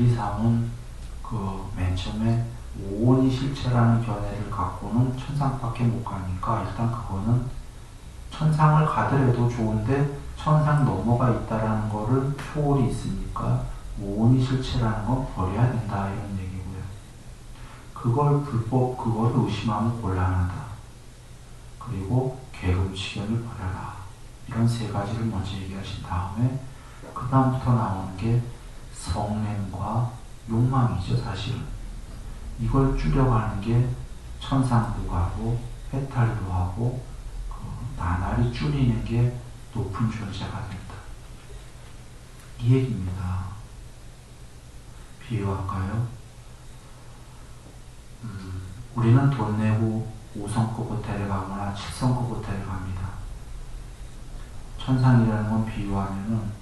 진리상은 맨 처음에 오온이 실체라는 견해를 갖고는 천상밖에 못 가니까 일단 그거는 천상을 가더라도 좋은데 천상 넘어가 있다라는 거를 초월이 있으니까 오온이 실체라는 건 버려야 된다 이런 얘기고요. 그걸 의심하면 곤란하다. 그리고 계급치견을 버려라. 이런 세 가지를 먼저 얘기하신 다음에 그 다음부터 나오는 게 성냄과 욕망이죠. 사실은 이걸 줄여가는 게 천상부가고 해탈도 하고 나날이 줄이는 게 높은 존재가 된다. 이 얘기입니다. 비유할까요? 우리는 돈 내고 5성급 호텔에 가거나 7성급 호텔에 갑니다. 천상이라는 건 비유하면은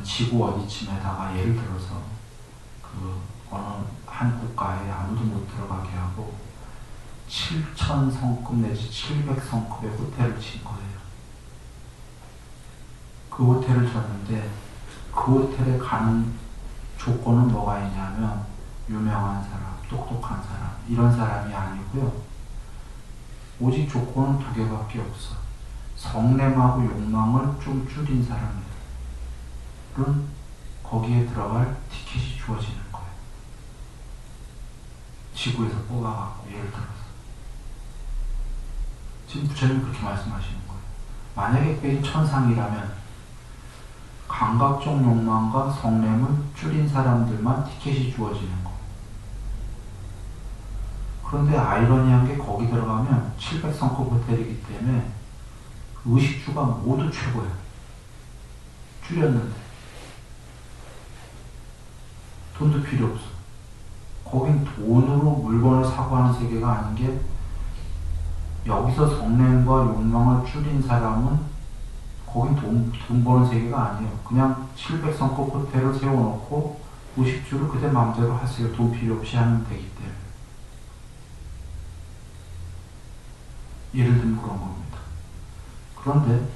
지구 어디쯤에다가 예를 들어서 어느 한 국가에 아무도 못 들어가게 하고 7,000성급 내지 700성급의 호텔을 진 거예요. 그 호텔을 졌는데 그 호텔에 가는 조건은 뭐가 있냐면 유명한 사람, 똑똑한 사람 이런 사람이 아니고요. 오직 조건은 두 개밖에 없어. 성냄하고 욕망을 좀 줄인 사람들은 거기에 들어갈 티켓이 주어지는 거예요. 지구에서 뽑아갖고 예를 들어서 지금 부처님이 그렇게 말씀하시는 거예요. 만약에 그게 천상이라면 감각적 욕망과 성냄을 줄인 사람들만 티켓이 주어지는 거예요. 그런데 아이러니한 게 거기 들어가면 700성급 호텔이기 때문에 의식주가 모두 최고예요. 줄였는데 돈도 필요 없어. 거긴 돈으로 물건을 사고 하는 세계가 아닌 게 여기서 성냄과 욕망을 줄인 사람은 거긴 돈 버는 세계가 아니에요. 그냥 700성급 호텔을 세워놓고 의식주를 그대 마음대로 하세요. 돈 필요 없이 하면 되기 때문에. 예를 들면 그런 겁니다. 그런데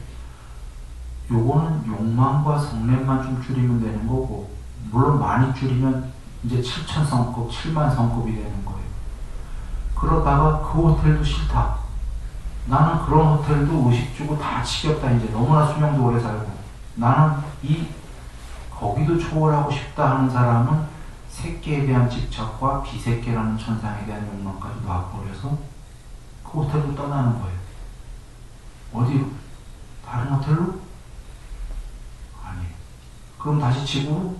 요거는 욕망과 성냄만 좀 줄이면 되는 거고, 물론 많이 줄이면 이제 7,000성급, 7만 성급이 되는 거예요. 그러다가 그 호텔도 싫다. 나는 그런 호텔도 의식 주고 다 지겹다. 이제 너무나 수명도 오래 살고 나는 거기도 초월하고 싶다 하는 사람은 새끼에 대한 집착과 비새끼라는 천상에 대한 욕망까지 놔버려서 그 호텔로 떠나는 거예요. 어디로? 다른 호텔로? 아니에요. 그럼 다시 지구로?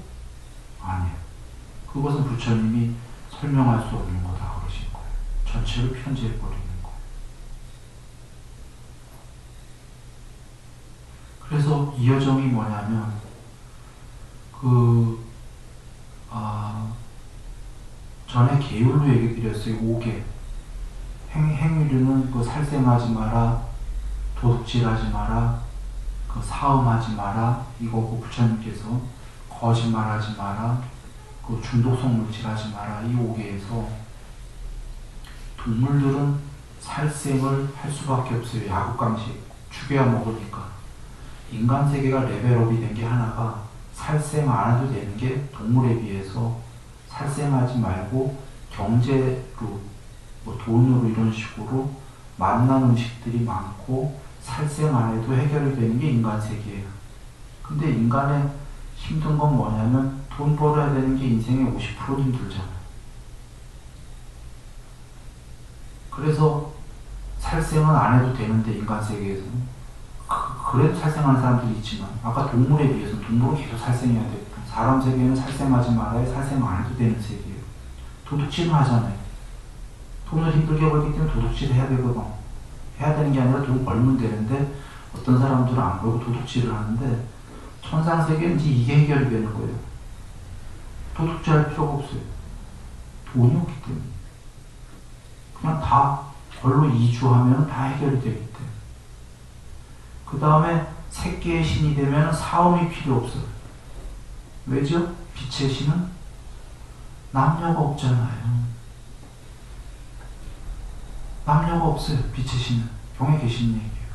아니에요. 그것은 부처님이 설명할 수 없는 거다 그러신 거예요. 전체를 편지해버리는 거예요. 그래서 이 여정이 뭐냐면 전에 계율로 얘기 드렸어요. 5개. 행위류는 살생하지 마라, 도둑질하지 마라, 사음하지 마라, 이거고 부처님께서 거짓말하지 마라, 중독성 물질하지 마라, 이 5개에서 동물들은 살생을 할 수밖에 없어요. 야구강식 죽여야 먹으니까. 인간 세계가 레벨업이 된 게 하나가 살생 안 해도 되는 게 동물에 비해서 살생하지 말고 경제로 돈으로 이런 식으로 만난 음식들이 많고 살생 안 해도 해결이 되는 게 인간 세계예요. 근데 인간의 힘든 건 뭐냐면 돈 벌어야 되는 게 인생의 50%는 힘들잖아요. 그래서 살생은 안 해도 되는데 인간 세계에서는 그래도 살생하는 사람들이 있지만 아까 동물에 비해서는 동물은 계속 살생해야 되고 사람 세계는 살생하지 말아야 살생 안 해도 되는 세계예요. 도둑질은 하잖아요. 돈을 힘들게 벌기 때문에 도둑질을 해야 되거든. 해야 되는 게 아니라 돈 벌면 되는데 어떤 사람들은 안 벌고 도둑질을 하는데 천상 세계는 이제 이게 해결이 되는 거예요. 도둑질할 필요가 없어요. 돈이 없기 때문에. 그냥 다 벌로 이주하면 다 해결이 되기 때문에. 그 다음에 새끼의 신이 되면 사음이 필요 없어요. 왜죠? 빛의 신은 남녀가 없잖아요. 남녀가 없어요. 빛의 신은. 경에 계신 얘기예요.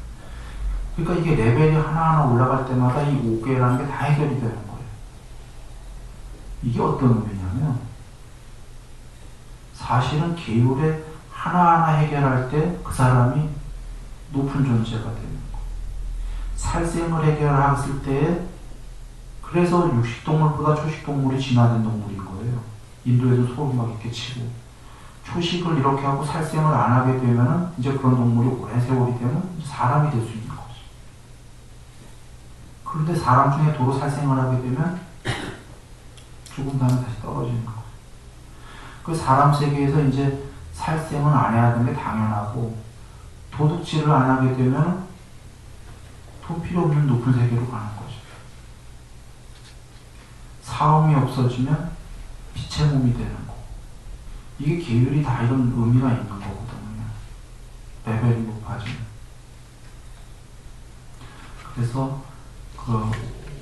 그러니까 이게 레벨이 하나하나 올라갈 때마다 이 5개라는 게 다 해결이 되는 거예요. 이게 어떤 의미냐면 사실은 계율에 하나하나 해결할 때 그 사람이 높은 존재가 되는 거. 살생을 해결했을 때에 그래서 육식동물보다 초식동물이 진화된 동물인 거예요. 인도에도 소를 막 이렇게 치고 초식을 이렇게 하고 살생을 안 하게 되면은 이제 그런 동물이 오랜 세월이 되면 사람이 될 수 있는 거죠. 그런데 사람 중에 도로 살생을 하게 되면 죽은 다음에 다시 떨어지는 거예요. 그 사람 세계에서 이제 살생은 안 해야 되는 게 당연하고 도둑질을 안 하게 되면 돈 필요 없는 높은 세계로 가는 거죠. 사음이 없어지면 빛의 몸이 되는 거. 이게 계율이 다 이런 의미가 있는 거거든요. 레벨이 높아지면. 그래서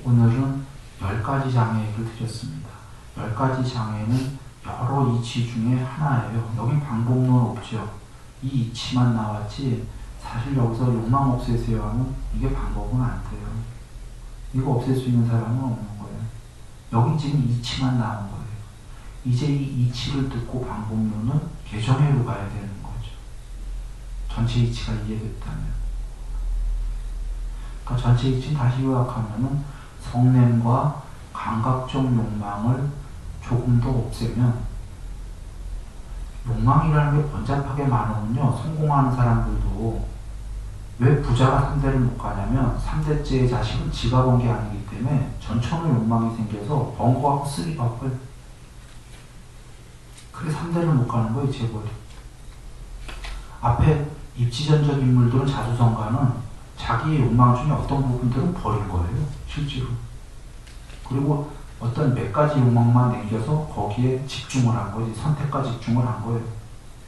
오늘은 10가지 장애 얘기를 드렸습니다. 10가지 장애는 여러 이치 중에 하나예요. 여긴 방법론 없죠. 이 이치만 나왔지 사실 여기서 욕망 없애세요 하면 이게 방법은 안 돼요. 이거 없앨 수 있는 사람은 없는 거예요. 여기 지금 이치만 나온 거예요. 이제 이 이치를 듣고 방법론은 개정회로 가야 되는 거죠. 전체 이치가 이해됐다면. 그러니까 전체 이치는 다시 요약하면은 성냄과 감각적 욕망을 조금 더 없애면 욕망이라는 게 번잡하게 많으면요. 성공하는 사람들도 왜 부자가 3대를 못 가냐면 3대째의 자식은 지가 번 게 아니기 때문에 전천후 욕망이 생겨서 번 거 갖고 쓰기 바빠요. 그래서 3대를 못 가는 거예요. 재벌이. 앞에 입지전적 인물들은 자수성가는 자기의 욕망 중에 어떤 부분들은 버린 거예요. 실제로. 그리고 어떤 몇 가지 욕망만 남겨서 거기에 집중을 한 거지. 선택과 집중을 한 거예요.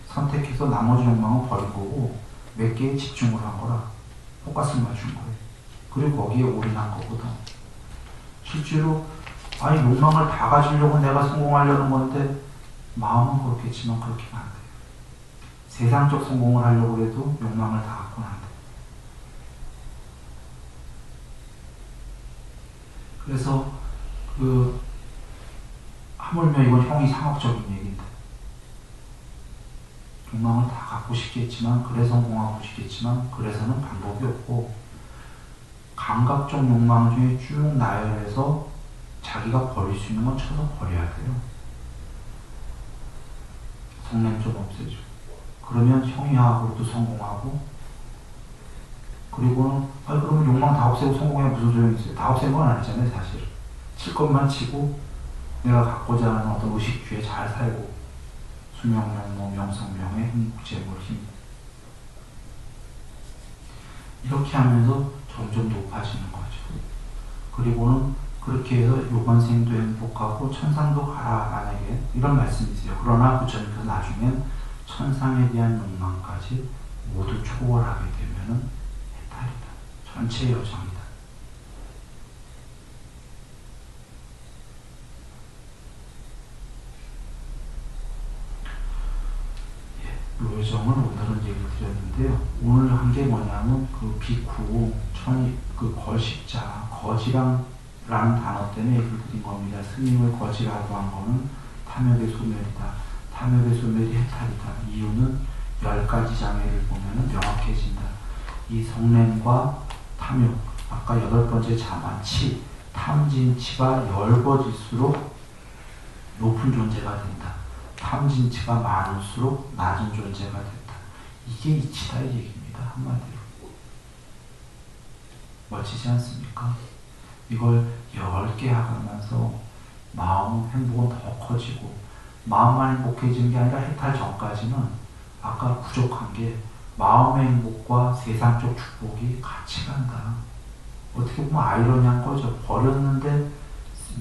선택해서 나머지 욕망은 버린 거고 몇 개에 집중을 한 거라. 포커스를 맞춘 거예요. 그리고 거기에 올인한 거거든. 실제로 아니 욕망을 다 가지려고 내가 성공하려는 건데 마음은 그렇겠지만 그렇게는 안 돼요. 세상적 성공을 하려고 해도 욕망을 다 갖고는 안 돼요. 그래서 하물며 이건 형이 상업적인 얘기인데 욕망을 다 갖고 싶겠지만 그래 성공하고 싶겠지만 그래서는 방법이 없고 감각적 욕망 중에 쭉 나열해서 자기가 버릴 수 있는 건 쳐서 버려야 돼요. 성냄 좀 없애줘. 그러면 형이하고도 성공하고 그리고는 그러면 욕망 다 없애고 성공해 무슨 소용이 있어요. 다 없앤 건 아니잖아요. 사실 칠 것만 치고 내가 갖고자 하는 어떤 의식주에 잘 살고 수명, 명모, 명성, 명예, 행복, 재물, 힘 이렇게 하면서 점점 높아지는 거죠. 그리고는 그렇게 해서 요번생도 행복하고 천상도 가라 만약에 이런 말씀이세요. 그러나 그 전에서 나중엔 천상에 대한 욕망까지 모두 초월하게 되면은 해탈이다. 전체 여정이다. 요정을 오늘은 얘기를 드렸는데요. 오늘 한 게 뭐냐면 그 비쿠 그 거식자 거지랑라는 단어 때문에 얘기를 드린 겁니다. 스님을 거지라고 한 거는 탐욕의 소멸이다. 탐욕의 소멸이 해탈이다. 이유는 10가지 장애를 보면 명확해진다. 이 성냄과 탐욕, 아까 8번째 자만치, 탐진치가 넓어질수록 높은 존재가 된다. 탐진치가 많을수록 낮은 존재가 된다. 이게 이치다 이 얘기입니다. 한마디로. 멋지지 않습니까? 이걸 10개 하면서 마음 행복은 더 커지고 마음만 행복해지는 게 아니라 해탈 전까지는 아까 부족한 게 마음의 행복과 세상적 축복이 같이 간다. 어떻게 보면 아이러니한 거죠. 버렸는데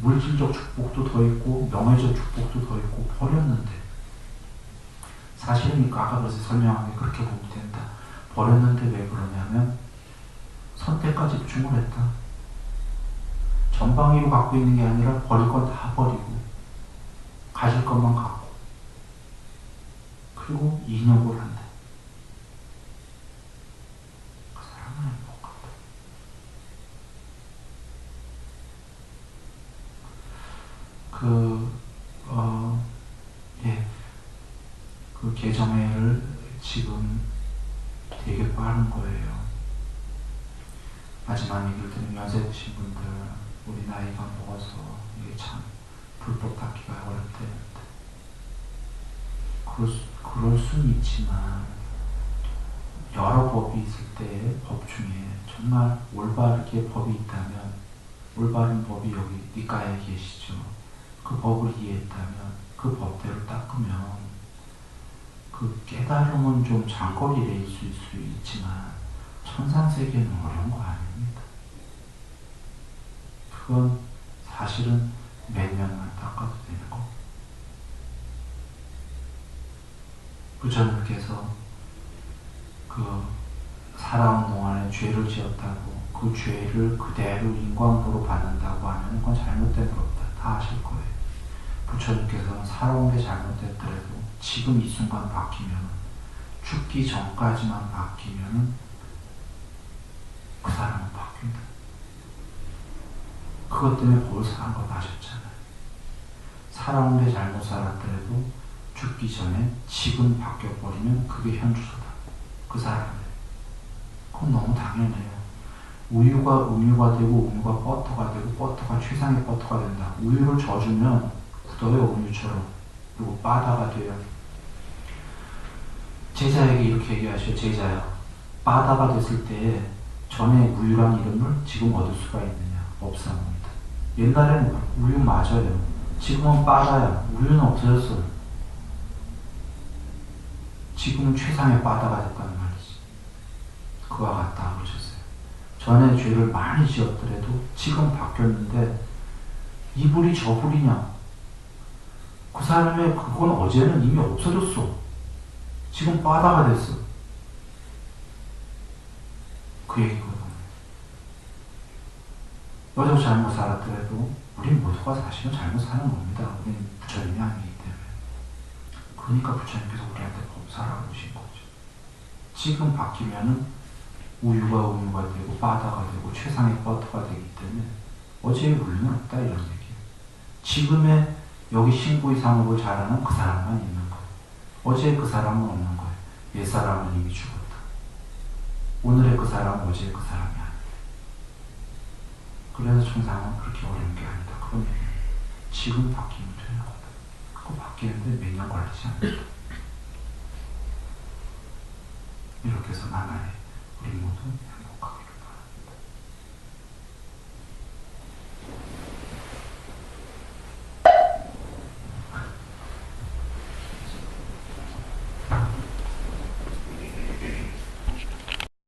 물질적 축복도 더 있고 명예적 축복도 더 있고 버렸는데 사실은 아까 그래서 설명한 게 그렇게 보면 된다. 버렸는데 왜 그러냐면 선택과 집중을 했다. 전방위로 갖고 있는 게 아니라 버릴 건 다 버리고 가질 것만 갖고 그리고 인욕을 한다. 그 사람은 행복하다. 예, 그 개정회를 지금 되게 빠른 거예요. 마지막 얘기를 들으면 연세 드신 분들, 우리 나이가 먹어서 이게 참 불법 닦기가 어렵대는데, 그럴 수는 있지만 여러 법이 있을 때 법 중에 정말 올바르게 법이 있다면, 올바른 법이 여기 니까에 계시죠. 그 법을 이해했다면 그 법대로 닦으면 그 깨달음은 좀 장거리에 있을 수 있지만 천상세계는 어려운 거 아닙니다. 그건 사실은 몇 년만 닦아도 되는 거. 부처님께서 그 살아온 동안에 죄를 지었다고 그 죄를 그대로 인과응보로 받는다고 하면 그건 잘못된 겁니다. 다 아실 거예요. 부처님께서는 살아온 게 잘못됐더라도 지금 이 순간 바뀌면, 죽기 전까지만 바뀌면 그 사람은 바뀐다. 그것 때문에 법을 사는 거 아셨잖아요. 살아온 게 잘못 살았더라도 죽기 전에 지금 바뀌어버리면 그게 현주소다. 그 사람은. 그건 너무 당연해요. 우유가 음유가 되고 음유가 버터가 되고 버터가 최상의 버터가 된다. 우유를 져주면 굳어요, 음유처럼. 그리고 바다가 돼요. 제자에게 이렇게 얘기하셔. 제자야, 바다가 됐을 때 전에 우유란 이름을 지금 얻을 수가 있느냐? 없사옵니다. 옛날에는 우유 맞아요. 지금은 바다야. 우유는 없어졌어요. 지금은 최상의 바다가 됐다는 말이지. 그와 같다 그러셨어요. 전에 죄를 많이 지었더라도 지금 바뀌었는데 이 불이 저 불이냐? 그 사람의 그건 어제는 이미 없어졌어. 지금 바다가 됐어. 그 얘기거든. 어제도 잘못 살았더라도 우린 모두가 사실은 잘못 사는 겁니다. 우린 부처님이 아니기 때문에. 그러니까 부처님께서 우리한테 법사라고 오신 거죠. 지금 바뀌면은 우유가 음유가 되고 바다가 되고 최상의 버터가 되기 때문에 어제의 우유는 없다 이런 얘기예요. 지금의 여기 신구의 상업을 잘하는 그 사람만 있는 거예요. 어제의 그 사람은 없는 거예요. 옛 사람은 이미 죽었다. 오늘의 그 사람은 어제의 그 사람이 아니다. 그래서 천상은 그렇게 어려운 게 아니다. 그런 얘기예요. 지금 바뀌면 되는 거다. 그거 바뀌는데 몇 년 걸리지 않는다. 이렇게 해서 나날에 우리 모두